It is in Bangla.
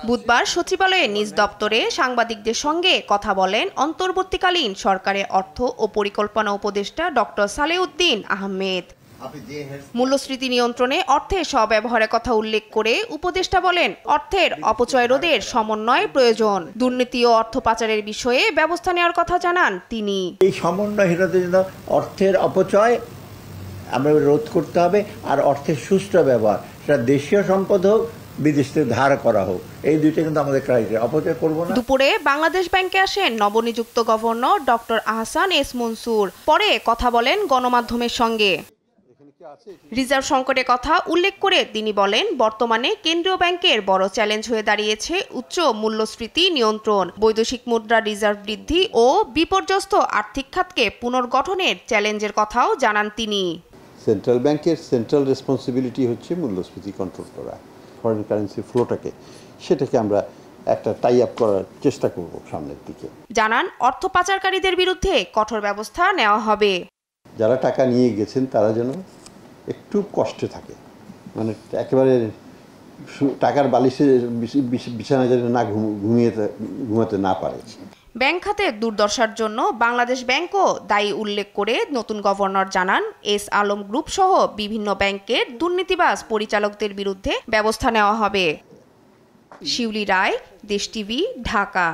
বুধবার সচিবালয়ে নিজ দপ্তরে সাংবাদিকদের সঙ্গে কথা বলেন অন্তর্বর্তীকালীন সরকারের অর্থ ও পরিকল্পনা উপদেষ্টা ডক্টর সালেউদ্দিন আহমেদ। মূল্যস্ফীতি নিয়ন্ত্রণে অর্থের সদ্ব্যবহারের কথা উল্লেখ করে উপদেষ্টা বলেন, অর্থের অপচয় রোধের সমন্বয় প্রয়োজন। দুর্নীতি ও অর্থ পাচারের বিষয়ে ব্যবস্থা নেওয়ার কথা জানান তিনি। এই সমন্বয়হীনতার জন্য অর্থের অপচয় আমরা রোধ করতে হবে, আর অর্থের সুষ্ঠু ব্যবহার, সেটা দেশীয় সম্পদ হোক, বিদেশ থেকে ধার করা হোক, এই দুইটা কিন্তু আমাদের ক্রাইটেরিয়া। অপচয় করব না। দুপুরে বাংলাদেশ ব্যাংকে আসেন নবনিযুক্ত governor doctor Ahsan S Mansur. পরে কথা বলেন গণমাধ্যমের সঙ্গে। রিজার্ভ সংকটের কথা উল্লেখ করে তিনি বলেন, বর্তমানে কেন্দ্রীয় ব্যাংকের বড় চ্যালেঞ্জ হয়ে দাঁড়িয়েছে উচ্চ মূল্যস্ফীতি নিয়ন্ত্রণ, বৈদেশিক মুদ্রা রিজার্ভ বৃদ্ধি ও বিপর্যস্ত আর্থিক খাতকে পুনর্গঠনের চ্যালেঞ্জের কথাও জানান তিনি। সেন্ট্রাল ব্যাংকের সেন্ট্রাল রেসপন্সিবিলিটি হচ্ছে মূল্যস্ফীতি কন্ট্রোল করা, ফরেন কারেন্সি ফ্লোটাকে, সেটাকে আমরা একটা টাই আপ করার চেষ্টা করব সামনের দিকে। জানান, অর্থ পাচারকারীদের বিরুদ্ধে কঠোর ব্যবস্থা নেওয়া হবে। যারা টাকা নিয়ে গেছেন তারা যেন একটু কষ্টে থাকে, মানে একেবারে টাকার বালিশে বিছানা যেন না ঘুমাতে না পারে। ব্যাংক খাতের দুর্দশার জন্য বাংলাদেশ ব্যাংকও দায়ী উল্লেখ করে নতুন গভর্নর জানান, এস আলম গ্রুপ সহ বিভিন্ন ব্যাংকের দুর্নীতিবাজ পরিচালকদের বিরুদ্ধে ব্যবস্থা নেওয়া হবে। শিউলি রায়, দেশ টিভি, ঢাকা।